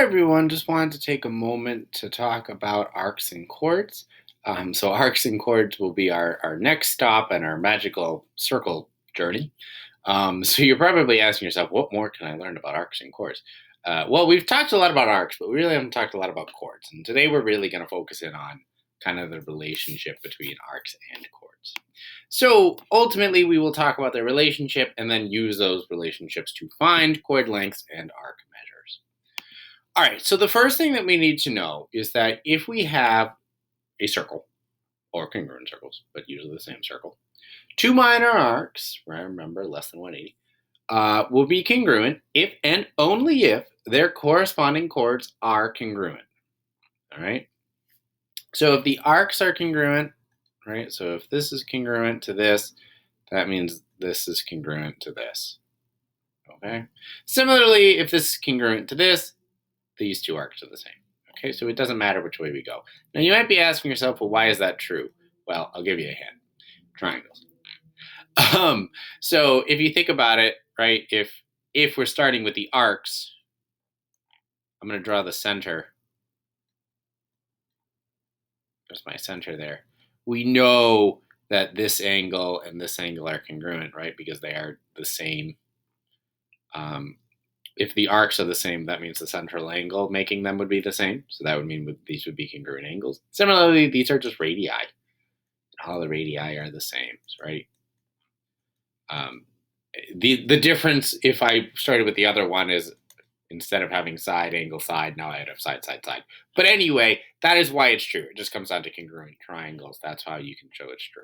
Hi everyone, just wanted to take a moment to talk about arcs and chords. So arcs and chords will be our next stop in our magical circle journey. So you're probably asking yourself, what more can I learn about arcs and chords? Well, we've talked a lot about arcs, but we really haven't talked a lot about chords. And today we're really going to focus in on kind of the relationship between arcs and chords. So ultimately, we will talk about their relationship and then use those relationships to find chord lengths and arc measures. All right, so the first thing that we need to know is that if we have a circle, or congruent circles, but usually the same circle, two minor arcs, remember less than 180, will be congruent if and only if their corresponding chords are congruent. All right, so if the arcs are congruent, right, so if this is congruent to this, that means this is congruent to this. Okay, similarly, if this is congruent to this, these two arcs are the same. Okay, so it doesn't matter which way we go. Now you might be asking yourself, well, why is that true? Well, I'll give you a hint. Triangles. So if you think about it, right, if we're starting with the arcs, I'm going to draw the center. There's my center there. We know that this angle and this angle are congruent, right, because they are the same. If the arcs are the same, that means the central angle making them would be the same. So that would mean these would be congruent angles. Similarly, these are just radii. All the radii are the same, right? The difference, if I started with the other one, is instead of having side, angle, side, now I'd have side, side, side. But anyway, that is why it's true. It just comes down to congruent triangles. That's how you can show it's true.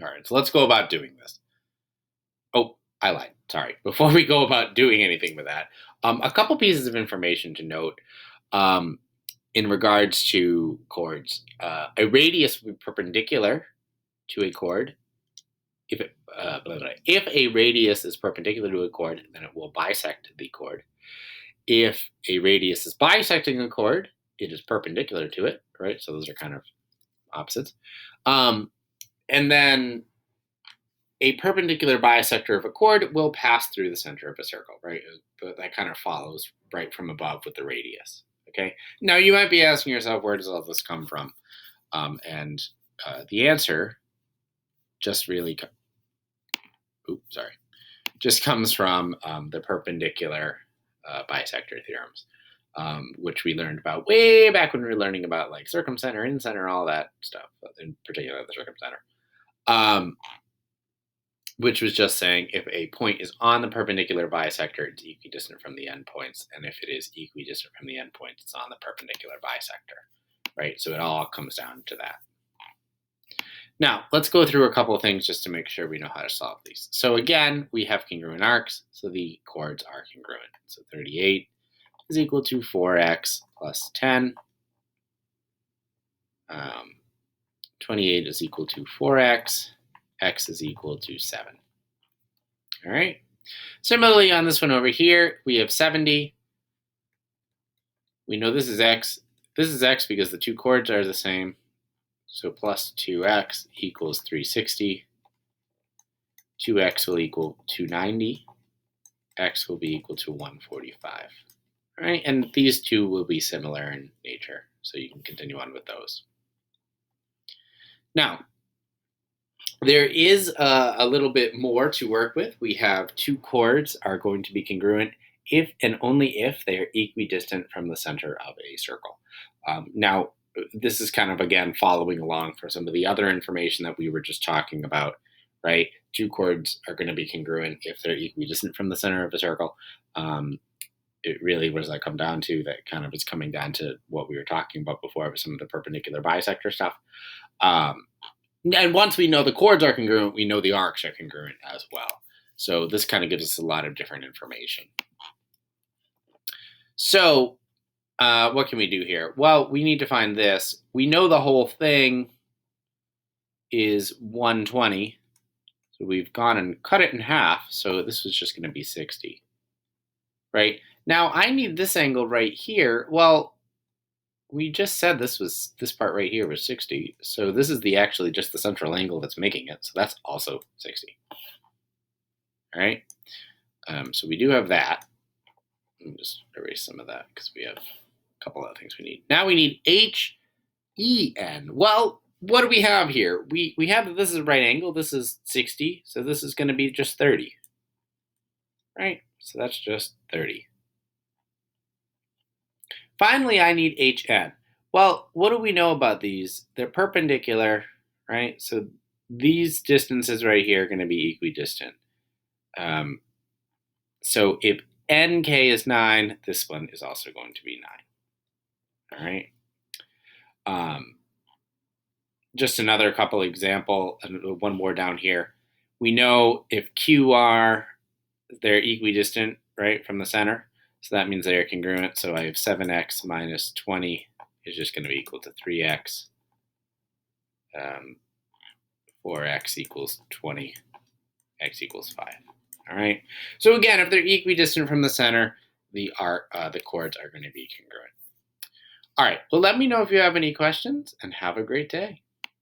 All right, so let's go about doing this. Oh, I lied. Sorry. Before we go about doing anything with that, a couple pieces of information to note in regards to chords. A radius will be perpendicular to a chord. If a radius is perpendicular to a chord, then it will bisect the chord. If a radius is bisecting a chord, it is perpendicular to it, right? So those are kind of opposites. And then a perpendicular bisector of a chord will pass through the center of a circle, right? That kind of follows right from above with the radius, okay? Now, you might be asking yourself, where does all this come from? The answer just really, just comes from the perpendicular bisector theorems, which we learned about way back when we were learning about like circumcenter, incenter, all that stuff, in particular the circumcenter. Which was just saying if a point is on the perpendicular bisector, it's equidistant from the endpoints. And if it is equidistant from the endpoints, it's on the perpendicular bisector, right? So it all comes down to that. Now, let's go through a couple of things just to make sure we know how to solve these. So again, we have congruent arcs, so the chords are congruent. So 38 is equal to 4x plus 10. 28 is equal to 4x. X is equal to 7. All right. Similarly, on this one over here, we have 70. We know this is x. This is x because the two chords are the same. So plus 2x equals 360. 2x will equal 290. X will be equal to 145. All right, and these two will be similar in nature, so you can continue on with those. Now, there is a little bit more to work with. We have two chords are going to be congruent if and only if they are equidistant from the center of a circle. Now, this is kind of, again, following along for some of the other information that we were just talking about, right? Two chords are going to be congruent if they're equidistant from the center of a circle. It really, what does that come down to? That kind of is coming down to what we were talking about before with some of the perpendicular bisector stuff. And once we know the chords are congruent, we know the arcs are congruent as well. So this kind of gives us a lot of different information. So what can we do here? Well, we need to find this. We know the whole thing is 120. So we've gone and cut it in half. So this was just going to be 60. Right? Now I need this angle right here. Well, we just said this part right here was 60. So this is actually just the central angle that's making it. So that's also 60. All right. So we do have that. Let me just erase some of that because we have a couple other things we need. Now we need HEN. Well, what do we have here? We have that this is a right angle. This is 60, so this is going to be just 30. Right? So that's just 30. Finally, I need HN. Well, what do we know about these? They're perpendicular, right? So these distances right here are going to be equidistant. So if NK is 9, this one is also going to be 9. All right. Just another couple example, one more down here. We know if QR, they're equidistant, right, from the center. So that means they're congruent. So I have 7x minus 20 is just going to be equal to 3x. 4x equals 20. X equals 5. All right. So again, if they're equidistant from the center, the chords are going to be congruent. All right. Well, let me know if you have any questions, and have a great day.